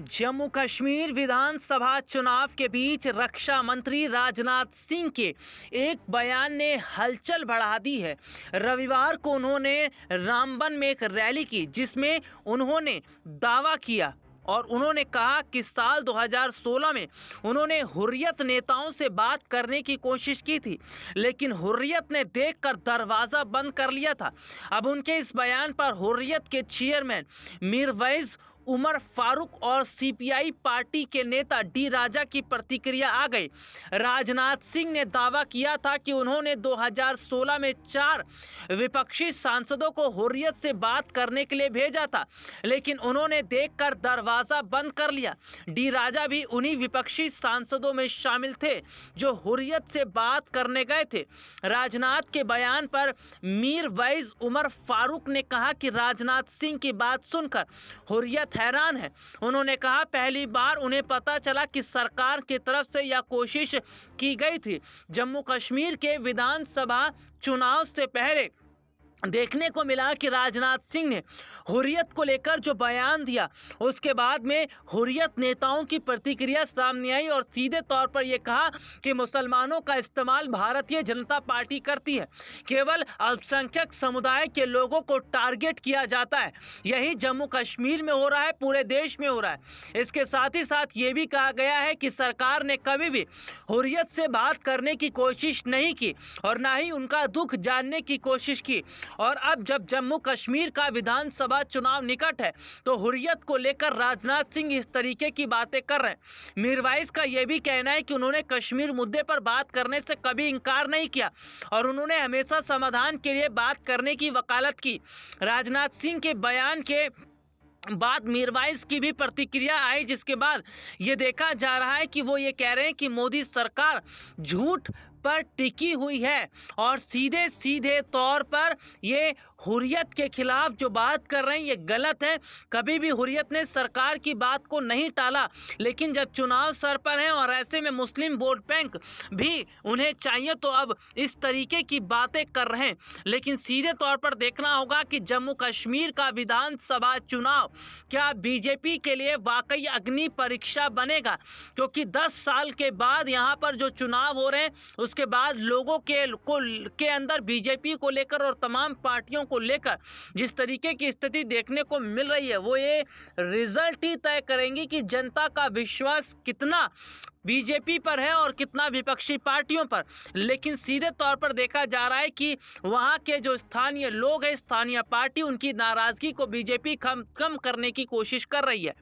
जम्मू कश्मीर विधानसभा चुनाव के बीच रक्षा मंत्री राजनाथ सिंह के एक बयान ने हलचल बढ़ा दी है। रविवार को उन्होंने रामबन में एक रैली की जिसमें उन्होंने दावा किया और उन्होंने कहा कि साल 2016 में उन्होंने हुर्रियत नेताओं से बात करने की कोशिश की थी, लेकिन हुर्रियत ने देखकर दरवाज़ा बंद कर लिया था। अब उनके इस बयान पर हुर्रियत के चेयरमैन मीरवैज़ उमर फारूक और सीपीआई पार्टी के नेता डी राजा की प्रतिक्रिया आ गई। राजनाथ सिंह ने दावा किया था कि उन्होंने 2016 में 4 विपक्षी सांसदों को हुर्रियत से बात करने के लिए भेजा था, लेकिन उन्होंने देखकर दरवाज़ा बंद कर लिया। डी राजा भी उन्हीं विपक्षी सांसदों में शामिल थे जो हुर्रियत से बात करने गए थे। राजनाथ के बयान पर मीरवैज़ उमर फारूक ने कहा कि राजनाथ सिंह की बात सुनकर हुर्रियत हैरान है। उन्होंने कहा, पहली बार उन्हें पता चला कि सरकार की तरफ से यह कोशिश की गई थी। जम्मू कश्मीर के विधानसभा चुनाव से पहले देखने को मिला कि राजनाथ सिंह ने हुर्रियत को लेकर जो बयान दिया, उसके बाद में हुर्रियत नेताओं की प्रतिक्रिया सामने आई और सीधे तौर पर यह कहा कि मुसलमानों का इस्तेमाल भारतीय जनता पार्टी करती है, केवल अल्पसंख्यक समुदाय के लोगों को टारगेट किया जाता है। यही जम्मू कश्मीर में हो रहा है, पूरे देश में हो रहा है। इसके साथ ही साथ ये भी कहा गया है कि सरकार ने कभी भी हुर्रियत से बात करने की कोशिश नहीं की और ना ही उनका दुख जानने की कोशिश की। और अब जब जम्मू कश्मीर का विधानसभा चुनाव निकट है तो हुर्रियत को लेकर राजनाथ सिंह इस तरीके की बातें कर रहे हैं। मीरवैज़ का यह भी कहना है कि उन्होंने कश्मीर मुद्दे पर बात करने से कभी इनकार नहीं किया और उन्होंने हमेशा समाधान के लिए बात करने की वकालत की। राजनाथ सिंह के बयान के बाद मीरवैज़ की भी प्रतिक्रिया आई, जिसके बाद ये देखा जा रहा है कि वो ये कह रहे हैं कि मोदी सरकार झूठ पर टिकी हुई है और सीधे सीधे तौर पर ये हुर्रियत के खिलाफ जो बात कर रहे हैं ये गलत है। कभी भी हुर्रियत ने सरकार की बात को नहीं टाला, लेकिन जब चुनाव सर पर हैं और ऐसे में मुस्लिम वोट बैंक भी उन्हें चाहिए तो अब इस तरीके की बातें कर रहे हैं। लेकिन सीधे तौर पर देखना होगा कि जम्मू कश्मीर का विधानसभा चुनाव क्या बीजेपी के लिए वाकई अग्नि परीक्षा बनेगा, क्योंकि 10 साल के बाद यहाँ पर जो चुनाव हो रहे हैं उसके बाद लोगों के अंदर बीजेपी को लेकर और तमाम पार्टियों को लेकर जिस तरीके की स्थिति देखने को मिल रही है, वो ये रिजल्ट ही तय करेंगी कि जनता का विश्वास कितना बीजेपी पर है और कितना विपक्षी पार्टियों पर। लेकिन सीधे तौर पर देखा जा रहा है कि वहाँ के जो स्थानीय लोग हैं, स्थानीय पार्टी, उनकी नाराज़गी को बीजेपी कम करने की कोशिश कर रही है।